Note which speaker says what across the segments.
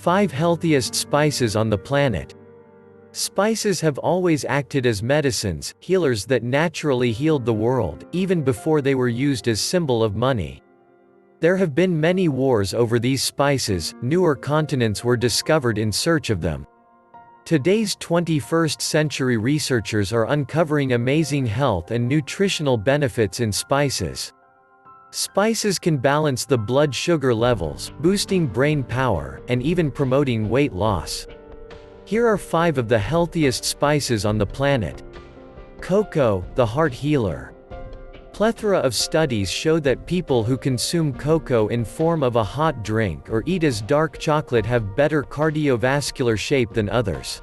Speaker 1: 5 Healthiest Spices on the Planet. Spices have always acted as medicines, healers that naturally healed the world, even before they were used as symbol of money. There have been many wars over these spices, newer continents were discovered in search of them. Today's 21st century researchers are uncovering amazing health and nutritional benefits in spices. Spices can balance the blood sugar levels, boosting brain power, and even promoting weight loss. Here are 5 of the healthiest spices on the planet. Cocoa, the heart healer. Plethora of studies show that people who consume cocoa in form of a hot drink or eat as dark chocolate have better cardiovascular shape than others.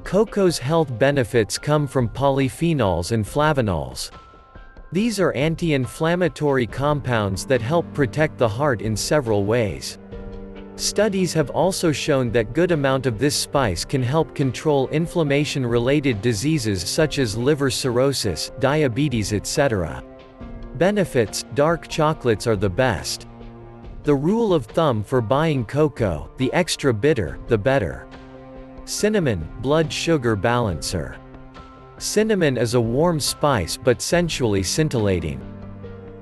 Speaker 1: Cocoa's health benefits come from polyphenols and flavonols. These are anti-inflammatory compounds that help protect the heart in several ways. Studies have also shown that good amount of this spice can help control inflammation-related diseases such as liver cirrhosis, diabetes, etc. Benefits: dark chocolates are the best. The rule of thumb for buying cocoa: the extra bitter, the better. Cinnamon, blood sugar balancer. Cinnamon is a warm spice but sensually scintillating.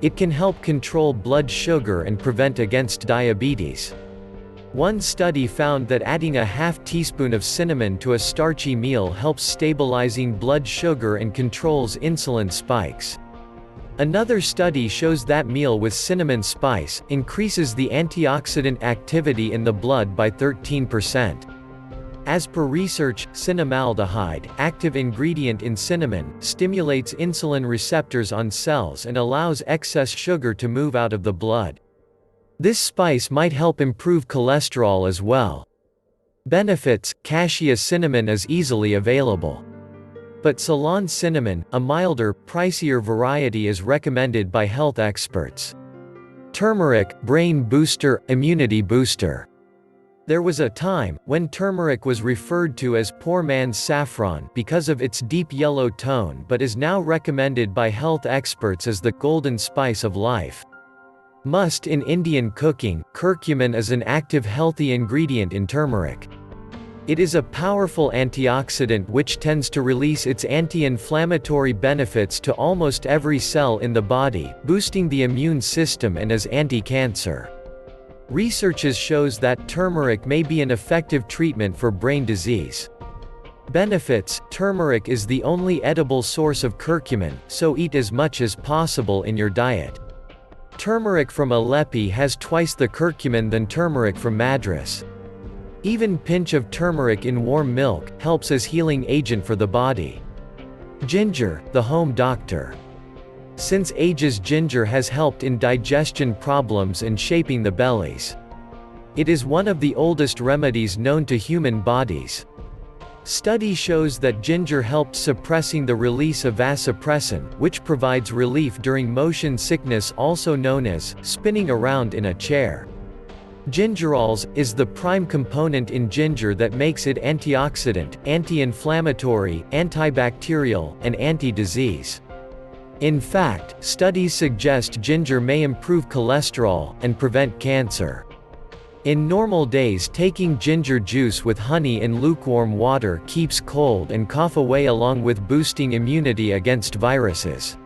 Speaker 1: It can help control blood sugar and prevent against diabetes. One study found that adding a half teaspoon of cinnamon to a starchy meal helps stabilizing blood sugar and controls insulin spikes. Another study shows that meal with cinnamon spice increases the antioxidant activity in the blood by 13%. As per research, cinnamaldehyde, active ingredient in cinnamon, stimulates insulin receptors on cells and allows excess sugar to move out of the blood. This spice might help improve cholesterol as well. Benefits: cassia cinnamon is easily available. But Ceylon cinnamon, a milder, pricier variety, is recommended by health experts. Turmeric, brain booster, immunity booster. There was a time when turmeric was referred to as poor man's saffron because of its deep yellow tone, but is now recommended by health experts as the golden spice of life. Must in Indian cooking, curcumin is an active healthy ingredient in turmeric. It is a powerful antioxidant which tends to release its anti-inflammatory benefits to almost every cell in the body, boosting the immune system and is anti-cancer. Research shows that turmeric may be an effective treatment for brain disease. Benefits: turmeric is the only edible source of curcumin, so eat as much as possible in your diet. Turmeric from Aleppo has twice the curcumin than turmeric from Madras. Even pinch of turmeric in warm milk helps as healing agent for the body. Ginger, the home doctor. Since ages, ginger has helped in digestion problems and shaping the bellies. It is one of the oldest remedies known to human bodies. Study shows that ginger helps suppressing the release of vasopressin, which provides relief during motion sickness, also known as spinning around in a chair. Gingerols is the prime component in ginger that makes it antioxidant, anti-inflammatory, antibacterial, and anti-disease. In fact, studies suggest ginger may improve cholesterol and prevent cancer. In normal days, taking ginger juice with honey in lukewarm water keeps cold and cough away, along with boosting immunity against viruses.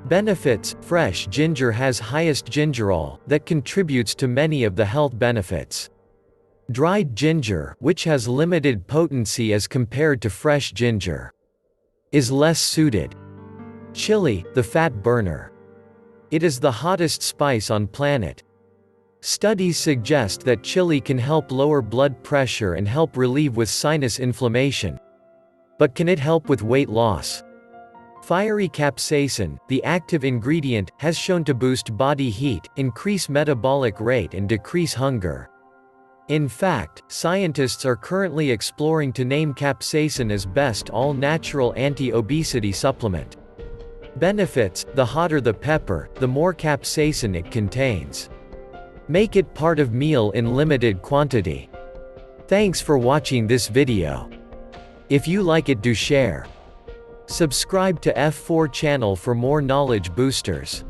Speaker 1: Benefits: fresh ginger has highest gingerol, that contributes to many of the health benefits. Dried ginger, which has limited potency as compared to fresh ginger, is less suited. Chili, the fat burner. It is the hottest spice on planet. Studies suggest that chili can help lower blood pressure and help relieve with sinus inflammation. But can it help with weight loss? Fiery capsaicin, the active ingredient, has shown to boost body heat, increase metabolic rate and decrease hunger. In fact, scientists are currently exploring to name capsaicin as best all-natural anti-obesity supplement. Benefits: the hotter the pepper, the more capsaicin it contains. Make it part of meal in limited quantity. Thanks for watching this video. If you like it, do share. Subscribe to F4 channel for more knowledge boosters.